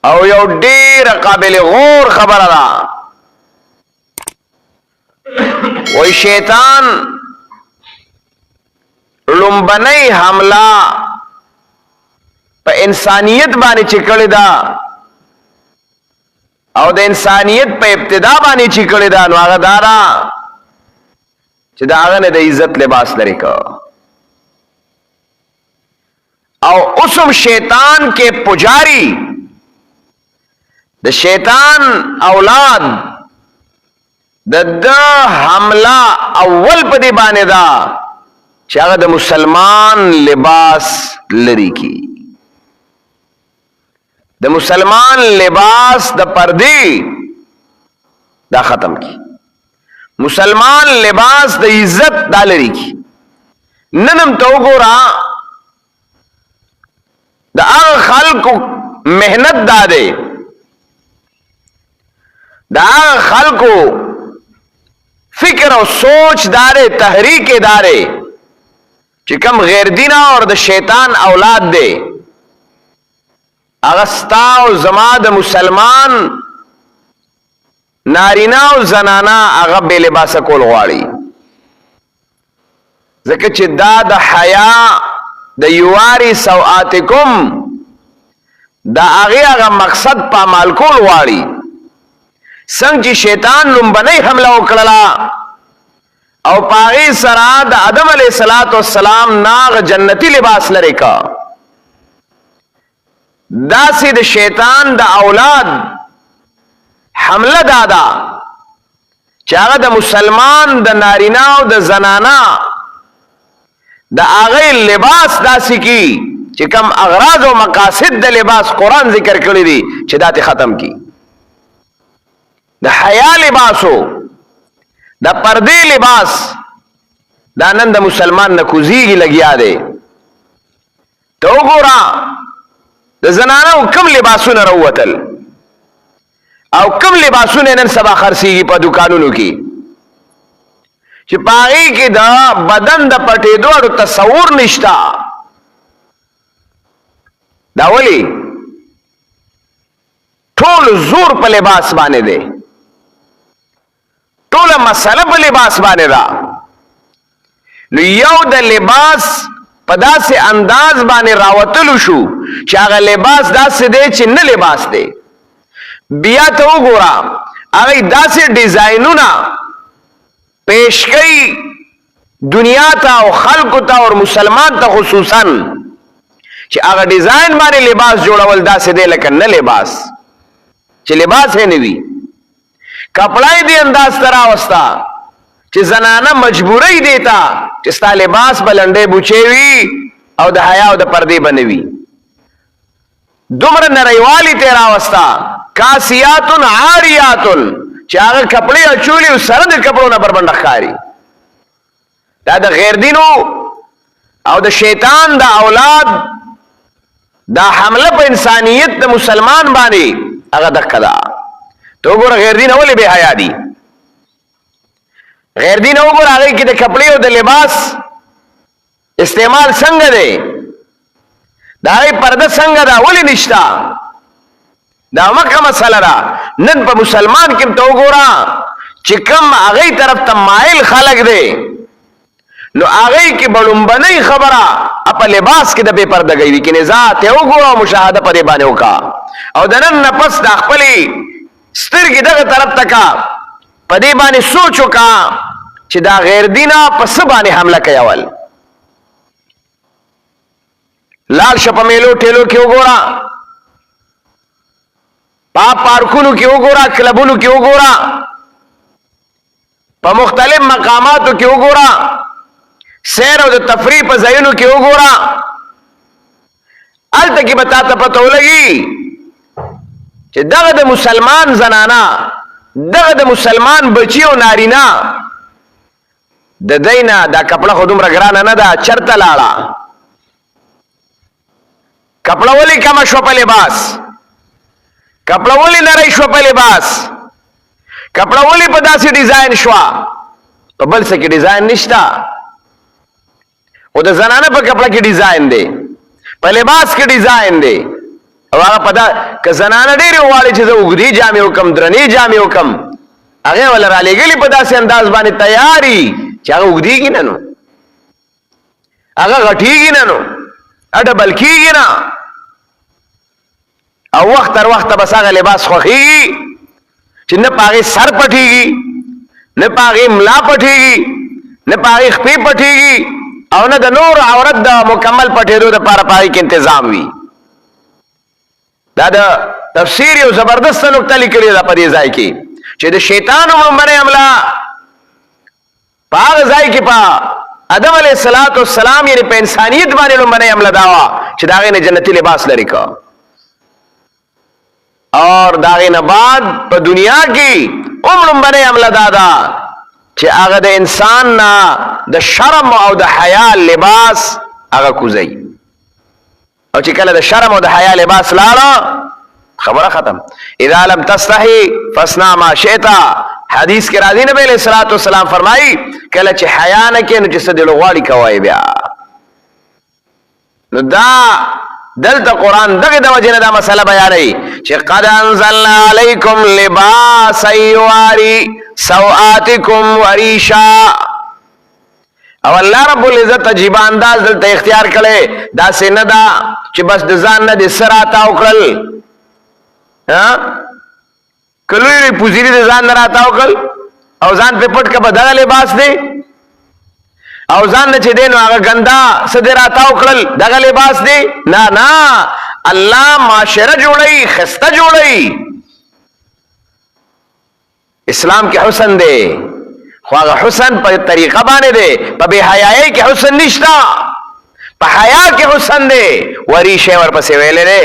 او یو ډیر قابل غور خبره ده وای شیطان لومبنی حمله په انسانیت باندې چې کړی دا او د انسانیت په ابتدا باندې چې کړی دا نو هغه دارا چې دا هغه نه د عزت لباس لري کو او اوسم شیطان کې پجاری د شیطان اولاد د حمله اول په دی باندې دا چې هغه د مسلمان لباس لري کی د مسلمان لباس د پردی دا ختم کی مسلمان لباس د عزت دا لري کی ننم تو ګورا د هغه خلکو مهنت داده د هغه خلکو فکر او سوچ داره تحریک داره چې کم غیر دینه اور د شیطان اولاد دی اغستا او زما د مسلمان نارینا او زنانا هغه بے لباسه کول غواړي ځکه چې دا د حیا د یواری سوآتکم دا هغه مقصد په عمل کول غواړي څنګه چې شیطان لومبنی حمله وکړه او پاغي سره د آدم علیه السلام ناغ جنتی لباس لري کا دا سي د شیطان د اولاد حمله دادا چې هغه د مسلمان د نارینا او د زنانا د هغه لباس داسې کی چې کم اغراض او مقاصد د لباس قران ذکر کړی دي چې داته ختم کی د حیا لباسو د پردې لباس دا نن د مسلمان نه کوزیږي لګیا دی ته وګوره د زنانو کم لباسونه راوتل او کم لباسونه نن سبا خرڅيږي په دکانونو کې چې پاغي کې دا بدن د پټېدو او تصور نشتا دا ولی ټول زور په لباس باندې دی ټول مسله په لباس باندې دا نو یو د لباس په داسې انداز باندې راوتلو شو چې هغه لباس داسې دی چې نه لباس دی بیا ته وګوره هغه داسې ډیزاینونه پیش کوي دنیا ته او خلکو ته او مسلمان ته خصوصا چې هغه ډیزاین باندې لباس جوړول داسې دی لکه نه لباس چې لباس یې نه وي کپڑای دی انداز ترا وستا چې زنانه مجبورې دیتا چې ستا لباس بلنډې بوچوي او د حیا او د پردې بنوي دومره نریوالی تیرا وستا کاسیات عاریات چې هغه کپڑے اچولي او سره د کپړو نه بربند ښکاری دا د غیر دینو او د شیطان د اولاد دا حمله په انسانیت د مسلمان باندې هغه دکدا تو ګور غیر دین اولی به حیا دي غیر دین وګور هغه کې د کپڑے او د لباس استعمال څنګه دی دا ای پرده څنګه دا ولی نشتا دا مکه مسله را نن په مسلمان کې تو ګورا چې کم هغه طرف ته مایل خلق دی نو هغه کې بلومبنی خبره په لباس کې د بے پردګۍ وی کې نزاع ته وګورا مشاهده پرې باندې وکا او د نن نفس د خپلې سترګې دغه طرف تکا پدې باندې سوچ وکا چې دا غیر دینه پس باندې حمله کوي لال شپ میلو ټیلو کې وګورا پارکونو کې وګورا کلبونو کې وګورا په مختلف مقاماتو کې وګورا سیر او د تفریح په ځایونو کې وګورا الته کې به تاسو پته ولګي چې دغه د مسلمان زنانا دغه د مسلمان بچیو نارینا د دینا دا کپڑا خودم را ګرانه نه دا چرته لاړه کپڑا ولی کما شو په لباس کپڑا ولی نری شو په لباس کپڑا ولی په داسې ډیزاین شو په بل څه کې ډیزاین نشتا او د زنانه په کپڑا کې ډیزاین دی په لباس کې ډیزاین دی او هغه پدا که زنانه ډېرې غواړي چې زه اوږدې جامې وکم درنې جامې وکم هغې وله رالیږلي په داسې انداز باندې تیاري چې هغه اوږدېږي نه نو هغه غټېږي نه نو ډبل کېږي نه او وخت تر وخته بس هغه لباس خوښېږي چې نه په هغې سر پټېږي نه په هغې ملا پټېږي نه په هغې خپې پټېږي او نه د نور عورت د مکمل پټېدو دپاره په هغې کې انتظام وي دا د تفسیر یو زبردسته نکته لیکلې ده په دې ځای کې چې د شیطان لومړنۍ حمله په هغه ځای کې په آدم علیه السلام یعنې په انسانیت باندې لومړنۍ حمله دا وه چې د هغې نه جنتي لباس لرې کړه اور د هغې نه بعد په دنیا کې هم لومړنۍ حمله دا ده چې هغه د انسان نه د شرم او د حیا لباس هغه کوزوي او چې کله د شرم او د حیا لباس لاړه خبره ختم اذا لم تستحي فاصنع ما شئت حدیث کې راځي نبی علیہ الصلوۃ والسلام فرمایي کله چې حیا نه کې نو چې څه دل غواړي کوي بیا نو دا دلته قرآن دغه د وجه نه دا مسله بیانوي چې قد انزلنا علیکم لباسا یواری سوآتکم وریشا او الله رب العزت عجیب انداز دلته اختیار کړي دا سینه دا چې بس د ځان نه د سر راتاو کړل کلوی پوزیری د ځان نه راتاو کړل او ځان په پټ کا بدل لباس دی او ځان نه چې دین هغه ګندا سده راتاو کړل دغه لباس دی نه نه الله معاشره جوړي خسته جوړي اسلام کې حسن دی خو هغه حسن په طریقه باندې دی په بے حیايي کې حسن نشتا په حیا کې حسن دی وریشه ورپسې ویلې